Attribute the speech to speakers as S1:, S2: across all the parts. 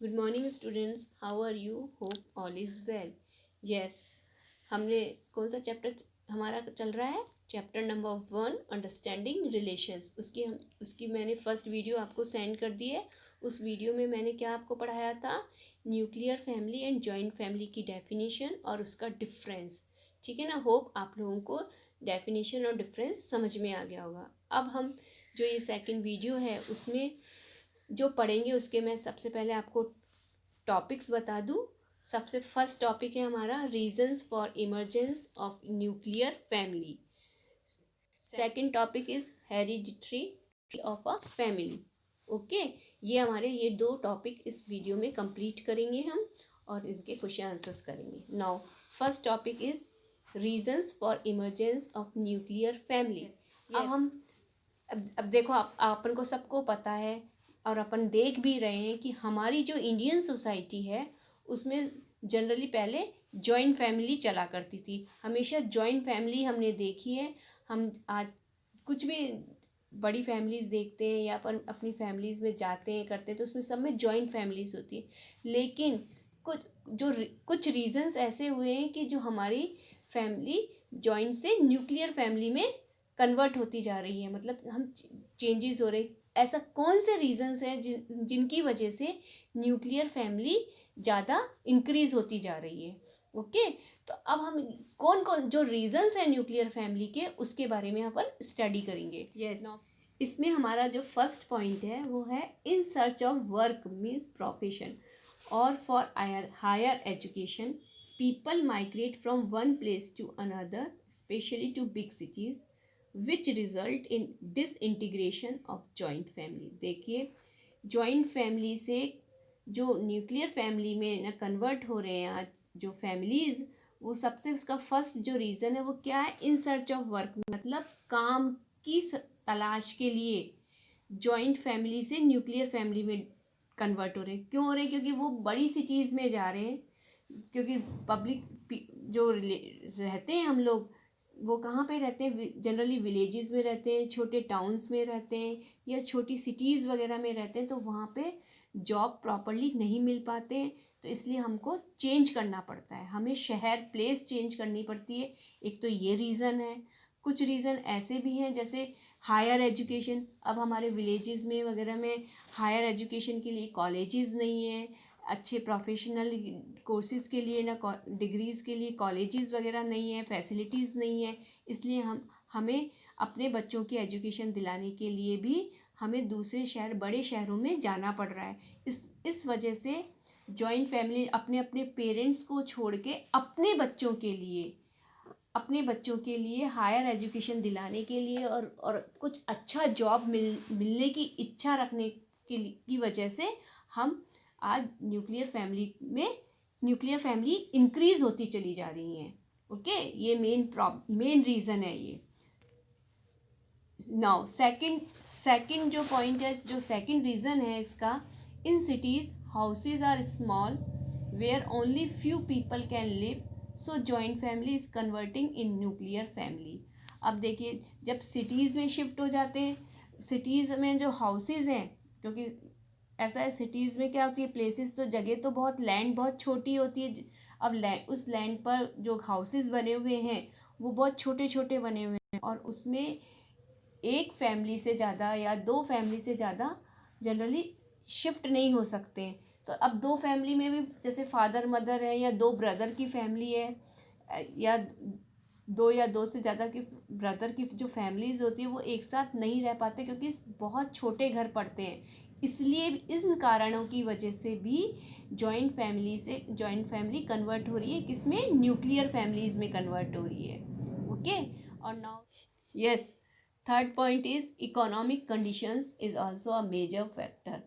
S1: Good morning students, how are you? Hope all is well. Yes, हमने कौन सा chapter हमारा चल रहा है? Chapter number 1, understanding relations. उसकी मैंने फर्स्ट वीडियो आपको सेंड कर दी है। उस वीडियो में मैंने क्या आपको पढ़ाया था? Nuclear family and joint family की डेफिनेशन और उसका डिफरेंस। ठीक है ना? होप आप लोगों को डेफिनेशन और डिफरेंस समझ में आ गया होगा। अब हम जो ये सेकंड वीडियो है उसमें जो पढ़ेंगे उसके मैं सबसे पहले आपको टॉपिक्स बता दूं। सबसे फर्स्ट टॉपिक है हमारा reasons for emergence of nuclear family. Second topic is hereditary of a family. Okay, ये दो टॉपिक इस वीडियो में कंप्लीट करेंगे हम और इनके क्वेश्चन आंसर्स करेंगे। Now first topic is reasons for emergence of nuclear family. अब हम अब देखो, अपन को सबको पता है और अपन देख भी रहे हैं कि हमारी जो इंडियन सोसाइटी है उसमें जनरली पहले जॉइंट फैमिली चला करती थी। हमेशा जॉइंट फैमिली हमने देखी है। हम आज कुछ भी बड़ी फैमिलीज़ देखते हैं या अपन अपनी फैमिलीज़ में जाते हैं करते हैं तो उसमें सब में जॉइंट फैमिलीज़ होती है। लेकिन कुछ कुछ रीजंस ऐसे हुए हैं कि जो हमारी फैमिली जॉइंट से न्यूक्लियर फैमिली में कन्वर्ट होती जा रही है, मतलब हम चेंजेस हो रहे। ऐसा कौन से रीजंस हैं जिनकी वजह से न्यूक्लियर फैमिली ज़्यादा इंक्रीज होती जा रही है? ओके, तो अब हम कौन कौन जो रीजंस हैं न्यूक्लियर फैमिली के उसके बारे में यहाँ पर स्टडी करेंगे। यस, इसमें हमारा जो फर्स्ट पॉइंट है वो है in search of work means profession और for higher education people migrate from one place to another, especially to big cities, which result in disintegration of joint family। देखिए, joint family से जो nuclear family में ना convert हो रहे हैं आज जो फैमिलीज़, वो सबसे उसका फर्स्ट जो रीज़न है वो क्या है? इन सर्च ऑफ वर्क, मतलब काम की तलाश के लिए जॉइंट फैमिली से न्यूक्लियर फैमिली में कन्वर्ट हो रहे हैं। क्यों हो रहे हैं? क्योंकि वो बड़ी सिटीज़ में जा रहे हैं। क्योंकि पब्लिक जो रहते हैं हम लोग, वो कहाँ पे रहते हैं? जनरली विलेजेस में रहते हैं, छोटे टाउन्स में रहते हैं या छोटी सिटीज़ वगैरह में रहते हैं, तो वहाँ पे जॉब प्रॉपरली नहीं मिल पाते हैं। तो इसलिए हमको चेंज करना पड़ता है, हमें शहर प्लेस चेंज करनी पड़ती है। एक तो ये रीज़न है। कुछ रीज़न ऐसे भी हैं जैसे हायर एजुकेशन। अब हमारे विलेजेस में वगैरह में हायर एजुकेशन के लिए कॉलेजेस नहीं है, अच्छे प्रोफेशनल कोर्सेज़ के लिए ना डिग्रीज़ के लिए कॉलेजेस वगैरह नहीं है, फैसिलिटीज़ नहीं है। इसलिए हमें अपने बच्चों की एजुकेशन दिलाने के लिए भी हमें दूसरे शहर, बड़े शहरों में जाना पड़ रहा है। इस वजह से जॉइंट फैमिली अपने अपने पेरेंट्स को छोड़ के अपने बच्चों के लिए हायर एजुकेशन दिलाने के लिए और कुछ अच्छा जॉब मिलने की इच्छा रखने की वजह से हम आज न्यूक्लियर फैमिली इंक्रीज होती चली जा रही हैं। ओके, ये मेन रीज़न है ये। नाउ सेकंड जो पॉइंट है, जो सेकंड रीज़न है इसका, in cities houses are small where only few people can live, so joint family is converting in nuclear family. अब देखिए, जब सिटीज़ में शिफ्ट हो जाते हैं, सिटीज़ में जो हाउसेज हैं, क्योंकि ऐसा है सिटीज़ में क्या होती है, प्लेसेस तो जगह तो बहुत, लैंड बहुत छोटी होती है। अब उस लैंड पर जो हाउसेज बने हुए हैं वो बहुत छोटे छोटे बने हुए हैं और उसमें एक फैमिली से ज़्यादा या दो फैमिली से ज़्यादा जनरली शिफ्ट नहीं हो सकते। तो अब दो फैमिली में भी जैसे फादर मदर है या दो ब्रदर की फैमिली है या दो से ज़्यादा की ब्रदर की जो फैमिलीज़ होती है वो एक साथ नहीं रह पाते क्योंकि बहुत छोटे घर पड़ते हैं। इसलिए इन कारणों की वजह से भी जॉइंट फैमिली कन्वर्ट हो रही है, किसमें? न्यूक्लियर फैमिलीज़ में कन्वर्ट हो रही है। ओके, और now yes, third point is economic conditions is also a major factor.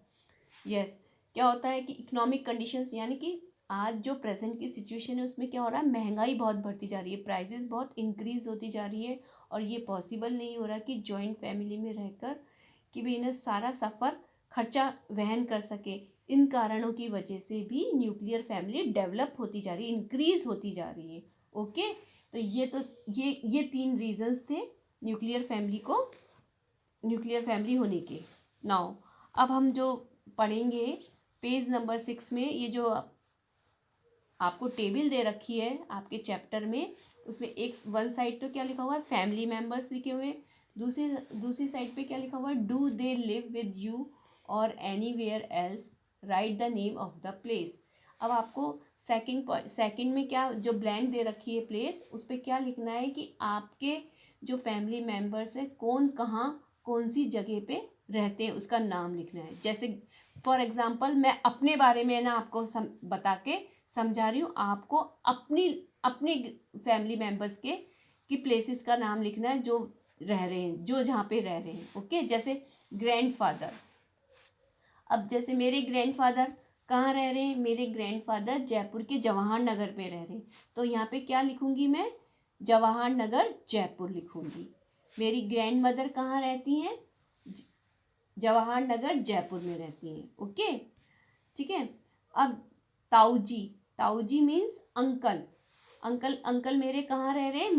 S1: Yes, क्या होता है कि इकोनॉमिक कंडीशंस यानी कि आज जो प्रेजेंट की सिचुएशन है उसमें क्या हो रहा है? महंगाई बहुत बढ़ती जा रही है, प्राइसेस बहुत इंक्रीज होती जा रही है और ये पॉसिबल नहीं हो रहा कि जॉइंट फैमिली में रहकर कि भी इन्हें सारा सफ़र खर्चा वहन कर सके। इन कारणों की वजह से भी न्यूक्लियर फैमिली डेवलप होती जा रही है, इंक्रीज होती जा रही है। ओके, तो ये तीन रीजंस थे न्यूक्लियर फैमिली होने के। नाउ अब हम जो पढ़ेंगे पेज नंबर 6 में ये जो आपको टेबल दे रखी है आपके चैप्टर में, उसमें एक वन साइड तो क्या लिखा हुआ है, फैमिली मेम्बर्स लिखे हुए हैं, दूसरी साइड पे क्या लिखा हुआ है, do they live with you or anywhere else, right the name of the place. अब आपको सेकंड में क्या जो ब्लैंक दे रखी है प्लेस, उस पर क्या लिखना है कि आपके जो फैमिली मेम्बर्स है कौन कहाँ कौन सी जगह पे रहते हैं उसका नाम लिखना है। जैसे फॉर एग्जांपल मैं अपने बारे में ना आपको बता के समझा रही हूँ, आपको अपनी अपने फैमिली मेम्बर्स की प्लेसेस का नाम लिखना है जो रह रहे हैं, जो जहाँ पे रह रहे हैं। ओके, जैसे ग्रैंडफादर, अब जैसे मेरे ग्रैंडफादर कहाँ रह रहे हैं, मेरे ग्रैंडफादर जयपुर के जवाहर नगर पे रह रहे हैं, तो यहाँ पे क्या लिखूंगी मैं, जवाहर नगर जयपुर लिखूंगी। मेरी ग्रैंड मदर कहाँ रहती हैं, जवाहर नगर जयपुर में रहती हैं। ओके, ठीक है। अब ताऊजी, ताऊजी मीन्स अंकल, अंकल मेरे कहाँ रह रहे हैं,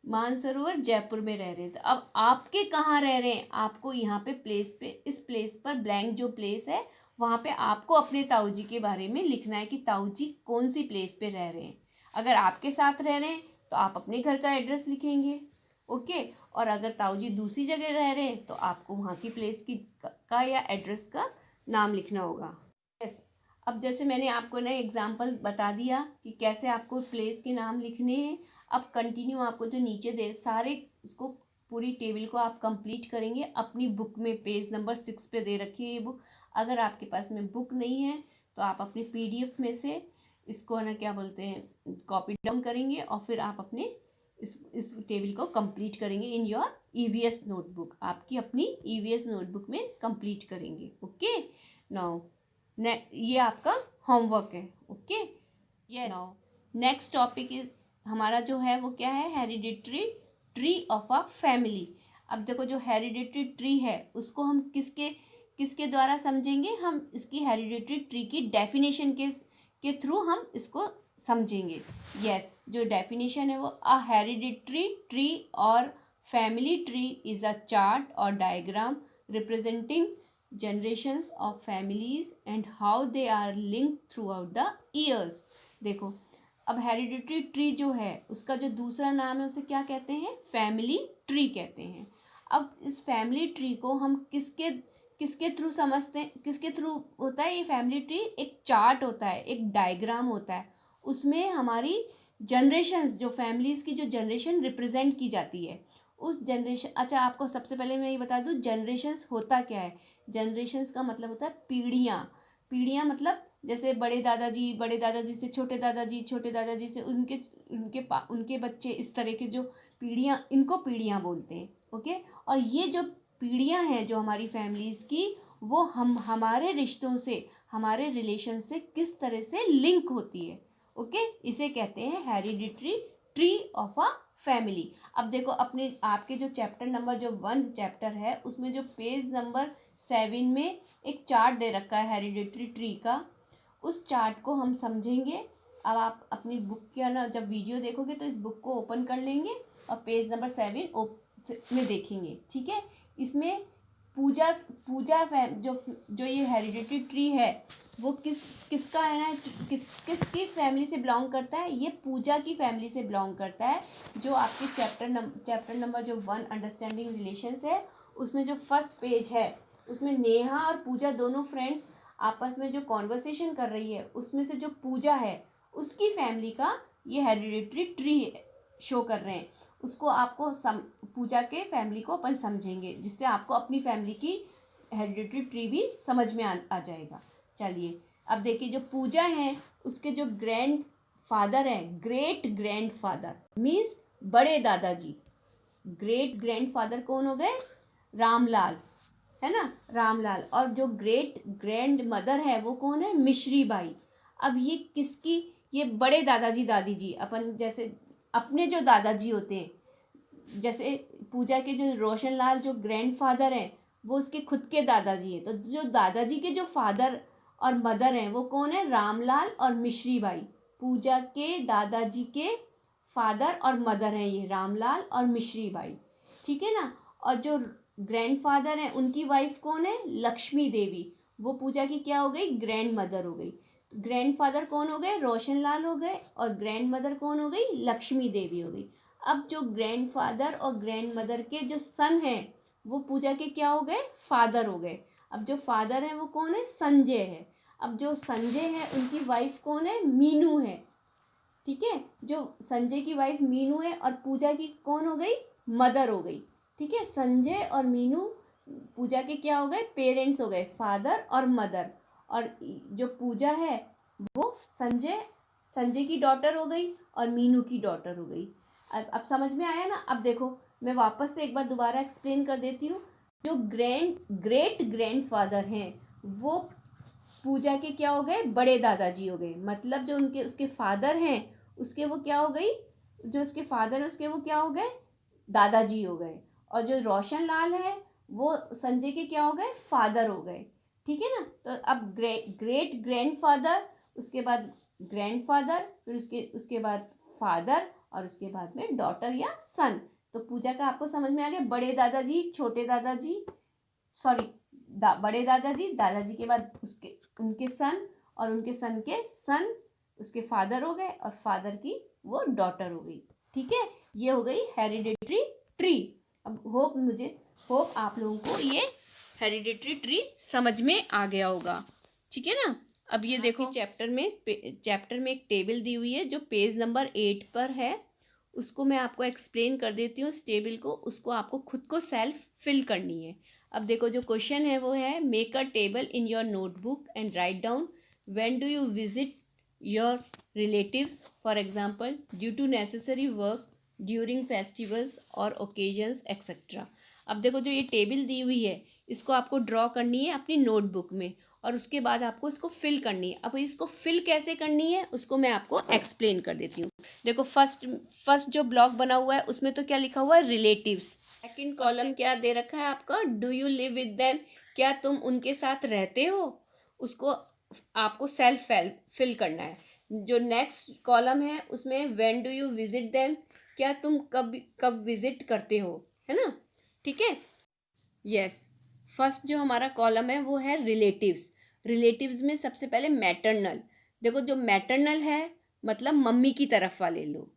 S1: मानसरोवर जयपुर में रह रहे हैं। तो अब आपके कहाँ रह रहे हैं, आपको यहाँ पे प्लेस पे, इस प्लेस पर ब्लैंक जो प्लेस है वहाँ पे आपको अपने ताऊजी के बारे में लिखना है कि ताऊजी कौन सी प्लेस पे रह रहे हैं। अगर आपके साथ रह रहे हैं तो आप अपने घर का एड्रेस लिखेंगे। ओके, और अगर ताऊजी दूसरी जगह रह रहे हैं तो आपको वहाँ की प्लेस का या एड्रेस का नाम लिखना होगा। यस, अब जैसे मैंने आपको ना एग्जाम्पल बता दिया कि कैसे आपको प्लेस के नाम लिखने हैं। अब कंटिन्यू आपको जो नीचे दे सारे इसको पूरी टेबल को आप कंप्लीट करेंगे अपनी बुक में। पेज नंबर 6 पे दे रखी है ये बुक। अगर आपके पास में बुक नहीं है तो आप अपने पीडीएफ में से इसको ना क्या बोलते हैं कॉपी डाउन करेंगे और फिर आप अपने इस टेबल को कंप्लीट करेंगे इन योर ईवीएस नोटबुक, आपकी अपनी ईवीएस नोटबुक में कंप्लीट करेंगे। ओके, नाउ ये आपका होमवर्क है। Okay, yes, now next topic is हमारा जो है वो क्या है, hereditary tree of a family. अब देखो जो हेरिडिटरी ट्री है उसको हम किसके द्वारा समझेंगे, हम इसकी हेरिडिटरी ट्री की डेफिनेशन के थ्रू हम इसको समझेंगे। यस, जो डेफिनेशन है वो a hereditary tree or family tree is a chart or diagram representing generations of families and how they are linked throughout the years। देखो अब हेरिडिटरी ट्री जो है उसका जो दूसरा नाम है उसे क्या कहते हैं, फैमिली ट्री कहते हैं। अब इस फैमिली ट्री को हम किसके थ्रू समझते हैं, किसके थ्रू होता है ये फैमिली ट्री, एक चार्ट होता है, एक डायग्राम होता है, उसमें हमारी जनरेशन्स जो फैमिलीज की जो जनरेशन रिप्रेजेंट की जाती है उस जनरेशन। अच्छा, आपको सबसे पहले मैं ये बता दूं जनरेशन्स होता क्या है। जनरेशन्स का मतलब होता है पीढ़ियाँ मतलब जैसे बड़े दादाजी से छोटे दादाजी से उनके बच्चे, इस तरह के जो पीढ़ियाँ, इनको पीढ़ियाँ बोलते हैं। ओके, और ये जो पीढ़ियाँ हैं जो हमारी फैमिलीज़ की, वो हमारे रिश्तों से, हमारे रिलेशन से किस तरह से लिंक होती है। ओके, इसे कहते हैं hereditary tree of a family. अब देखो अपने आपके जो चैप्टर नंबर जो 1 चैप्टर है उसमें जो पेज नंबर 7 में एक चार्ट दे रखा है हेरिडिटरी ट्री का, उस चार्ट को हम समझेंगे। अब आप अपनी बुक का ना जब वीडियो देखोगे तो इस बुक को ओपन कर लेंगे और पेज नंबर 7 में देखेंगे। ठीक है, इसमें पूजा जो ये हेरिडिटरी ट्री है वो किसका है ना, किसकी फैमिली से बिलोंग करता है, ये पूजा की फैमिली से बिलोंग करता है। जो आपके चैप्टर नंबर जो 1 अंडरस्टैंडिंग रिलेशंस है उसमें जो फर्स्ट पेज है उसमें नेहा और पूजा दोनों फ्रेंड्स आपस में जो कॉन्वर्सेशन कर रही है उसमें से जो पूजा है उसकी फैमिली का ये हेरिडिटरी ट्री शो कर रहे हैं। उसको आपको पूजा के फैमिली को अपन समझेंगे जिससे आपको अपनी फैमिली की हेरिडिटरी ट्री भी समझ में आ जाएगा। चलिए अब देखिए जो पूजा है उसके जो ग्रैंड फादर है, ग्रेट ग्रैंड फादर मीन्स बड़े दादाजी। ग्रेट ग्रैंड फादर कौन हो गए, रामलाल, है ना, रामलाल। और जो ग्रेट ग्रैंड मदर है वो कौन है, मिश्री बाई। अब ये किसकी, ये बड़े दादाजी दादी जी, अपन जैसे अपने जो दादाजी होते हैं, जैसे पूजा के जो रोशन लाल जो ग्रैंड फादर हैं वो उसके खुद के दादाजी हैं, तो जो दादाजी के जो फादर और मदर हैं वो कौन है, रामलाल और मिश्री बाई। पूजा के दादाजी के फादर और मदर हैं ये रामलाल और मिश्री बाई। ठीक है ना। और जो ग्रैंडफादर हैं उनकी वाइफ कौन है, लक्ष्मी देवी। वो पूजा की क्या हो गई, ग्रैंड मदर हो गई। ग्रैंडफादर कौन हो गए, रोशन लाल हो गए, और ग्रैंड मदर कौन हो गई, लक्ष्मी देवी हो गई। अब जो ग्रैंडफादर और ग्रैंड मदर के जो सन हैं वो पूजा के क्या हो गए, फादर हो गए। अब जो फादर है वो कौन है, संजय है। अब जो संजय है उनकी वाइफ कौन है, मीनू है। ठीक है, जो संजय की वाइफ मीनू है और पूजा की कौन हो गई, मदर हो गई। ठीक है, संजय और मीनू पूजा के क्या हो गए, पेरेंट्स हो गए, फादर और मदर। और जो पूजा है वो संजय संजय की डॉटर हो गई और मीनू की डॉटर हो गई। अब समझ में आया ना। अब देखो मैं वापस से एक बार दोबारा एक्सप्लेन कर देती हूँ। जो ग्रेट ग्रैंडफादर हैं वो पूजा के क्या हो गए, बड़े दादाजी हो गए। मतलब जो उनके उसके फादर हैं उसके वो क्या हो गई, जो उसके फादर है उसके वो क्या हो गए, दादाजी हो गए। और जो रोशन लाल है वो संजय के क्या हो गए, फादर हो गए। ठीक है ना। तो अब ग्रेट ग्रैंडफादर, उसके बाद ग्रैंडफादर, फिर उसके बाद फादर, और उसके बाद में डॉटर या सन। तो पूजा का आपको समझ में आ गया, बड़े दादाजी, छोटे दादाजी, सॉरी बड़े दादाजी, दादाजी के बाद उसके उनके सन, और उनके सन के सन उसके फादर हो गए, और फादर की वो डॉटर हो गई। ठीक है, ये हो गई हेरिडेटरी ट्री। अब होप आप लोगों को ये हेरिडेटरी ट्री समझ में आ गया होगा। ठीक है ना। अब ये देखो चैप्टर में एक टेबल दी हुई है जो पेज नंबर 8 पर है। उसको मैं आपको एक्सप्लेन कर देती हूँ उस टेबल को, उसको आपको खुद को सेल्फ फिल करनी है। अब देखो जो क्वेश्चन है वो है, make a table in your notebook and write down when do you visit your relatives, for example due to necessary work, during festivals और ओकेजन्स एक्सेट्रा। अब देखो जो ये टेबल दी हुई है इसको आपको ड्रॉ करनी है अपनी नोटबुक में, और उसके बाद आपको इसको फिल करनी है। अब इसको फिल कैसे करनी है उसको मैं आपको एक्सप्लेन कर देती हूँ। देखो फर्स्ट जो ब्लॉक बना हुआ है उसमें तो क्या लिखा हुआ है, रिलेटिव्स। सेकंड कॉलम क्या दे रखा है आपका, do you live with them, क्या तुम उनके साथ रहते हो, उसको आपको सेल्फ फिल करना है। जो नेक्स्ट कॉलम है उसमें when do you visit them, क्या तुम कब कब विजिट करते हो, है ना। ठीक है, यस। फर्स्ट जो हमारा कॉलम है वो है रिलेटिव्स। रिलेटिव्स में सबसे पहले मैटरनल। देखो जो मैटरनल है मतलब मम्मी की तरफ वाले लोग,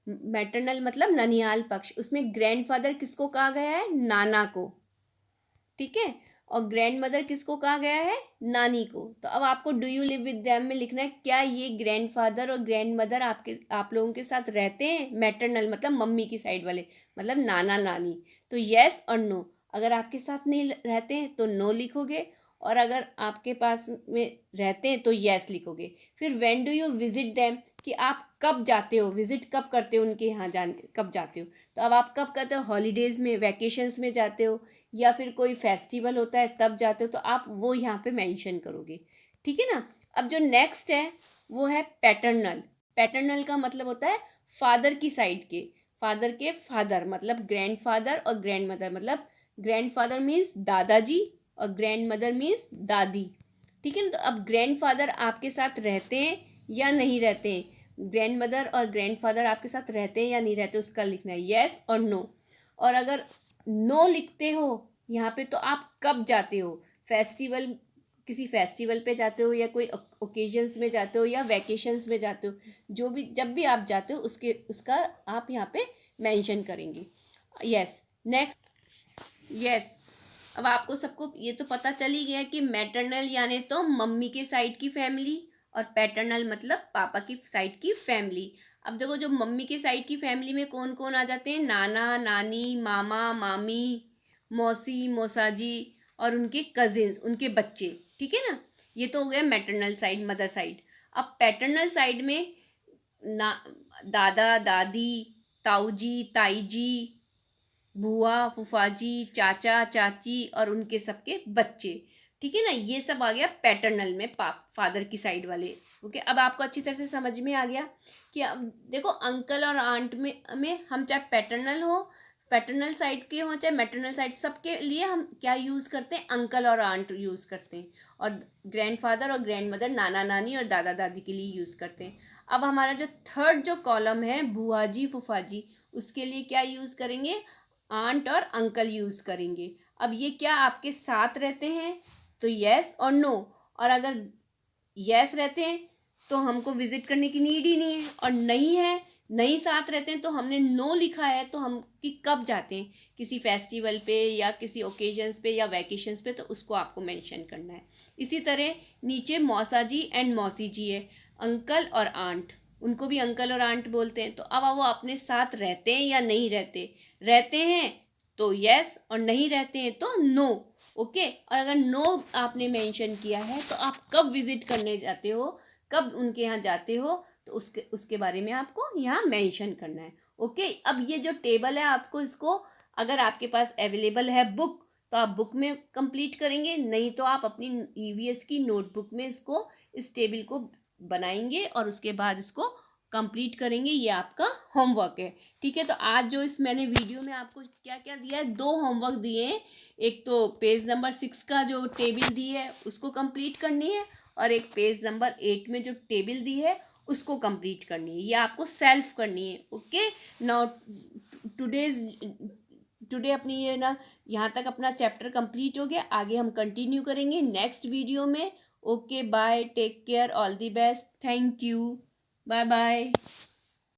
S1: मैटरनल मतलब ननिहाल पक्ष, उसमें ग्रैंडफादर किसको कहा गया है, नाना को। ठीक है, और ग्रैंड मदर किसको कहा गया है, नानी को। तो अब आपको do you live with them में लिखना है, क्या ये ग्रैंडफादर और ग्रैंड मदर आप लोगों के साथ रहते हैं। मैटरनल मतलब मम्मी की साइड वाले, मतलब नाना नानी। तो येस और नो, अगर आपके साथ नहीं रहते हैं तो नो लिखोगे, और अगर आपके पास में रहते हैं तो येस लिखोगे। फिर when do you visit them, कि आप कब जाते हो, विजिट कब करते हो उनके यहाँ, कब जाते हो। तो अब आप कब करते हो, हॉलीडेज़ में, वैकेशंस में जाते हो, या फिर कोई फेस्टिवल होता है तब जाते हो, तो आप वो यहाँ पे मेंशन करोगे। ठीक है ना। अब जो नेक्स्ट है वो है पैटर्नल। पैटर्नल का मतलब होता है फादर की साइड के, फादर के फादर, मतलब ग्रैंडफादर और ग्रैंड मदर, मतलब ग्रैंडफादर मीन्स दादाजी और ग्रैंड मदर मीन्स दादी। ठीक है ना। तो अब ग्रैंडफादर आपके साथ रहते हैं या नहीं रहते हैं, ग्रैंड मदर और ग्रैंडफादर आपके साथ रहते हैं या नहीं रहते, उसका लिखना है येस और नो। और अगर नो लिखते हो यहाँ पे तो आप कब जाते हो, फेस्टिवल, किसी फेस्टिवल पे जाते हो, या कोई ओकेजन्स में जाते हो, या वैकेशंस में जाते हो, जो भी जब भी आप जाते हो उसका आप यहाँ पे मेंशन करेंगे। Yes, next, yes. अब आपको सबको ये तो पता चल ही गया कि मैटरनल यानी तो मम्मी के साइड की फैमिली, और पैटर्नल मतलब पापा की साइड की फैमिली। अब देखो जो मम्मी के साइड की फैमिली में कौन कौन आ जाते हैं, नाना नानी, मामा मामी, मौसी मौसाजी, और उनके कजिन्स, उनके बच्चे। ठीक है ना। ये तो हो गया मैटरनल साइड, मदर साइड। अब पैटर्नल साइड में ना दादा दादी, ताऊ जी ताई जी, बुआ फूफाजी, चाचा चाची, और उनके सबके बच्चे। ठीक है ना, ये सब आ गया पैटर्नल में, फादर की साइड वाले। ओके, अब आपको अच्छी तरह से समझ में आ गया कि अब देखो अंकल और आंट में हम चाहे पैटर्नल साइड के हों चाहे मैटरनल साइड, सबके लिए हम क्या यूज़ करते हैं, अंकल और आंट यूज़ करते हैं, और ग्रैंडफादर और ग्रैंड मदर नाना नानी और दादा दादी के लिए यूज़ करते हैं। अब हमारा जो थर्ड जो कॉलम है बुआ जी फूफा जी, उसके लिए क्या यूज़ करेंगे, आंट और अंकल यूज़ करेंगे। अब ये क्या आपके साथ रहते हैं, तो यस और नो, और अगर यस रहते हैं तो हमको विजिट करने की नीड ही नहीं है, और नहीं है, नहीं साथ रहते हैं तो हमने नो लिखा है तो हम कि कब जाते हैं किसी फेस्टिवल पे या किसी ओकेजन्स पे या वैकेशंस पे, तो उसको आपको मेंशन करना है। इसी तरह नीचे मौसा जी एंड मौसी जी है, अंकल और आंट, उनको भी अंकल और आंट बोलते हैं। तो अब वो अपने साथ रहते हैं या नहीं रहते, रहते हैं तो यस, और नहीं रहते हैं तो नो। ओके, और अगर नो आपने मेंशन किया है तो आप कब विजिट करने जाते हो, कब उनके यहाँ जाते हो, तो उसके बारे में आपको यहाँ मेंशन करना है। ओके, अब ये जो टेबल है आपको इसको, अगर आपके पास अवेलेबल है बुक तो आप बुक में कंप्लीट करेंगे, नहीं तो आप अपनी ईवीएस की नोटबुक में इसको, इस टेबल को बनाएंगे और उसके बाद इसको कंप्लीट करेंगे। ये आपका होमवर्क है। ठीक है, तो आज जो इस मैंने वीडियो में आपको क्या क्या दिया है, 2 होमवर्क दिए हैं। एक तो पेज नंबर 6 का जो टेबल दी है उसको कंप्लीट करनी है, और एक पेज नंबर 8 में जो टेबल दी है उसको कंप्लीट करनी है। ये आपको सेल्फ करनी है। ओके, नाउ टुडे अपनी ये ना यहाँ तक अपना चैप्टर कंप्लीट हो गया। आगे हम कंटिन्यू करेंगे नेक्स्ट वीडियो में। Okay, bye, take care, all the best, thank you, bye bye.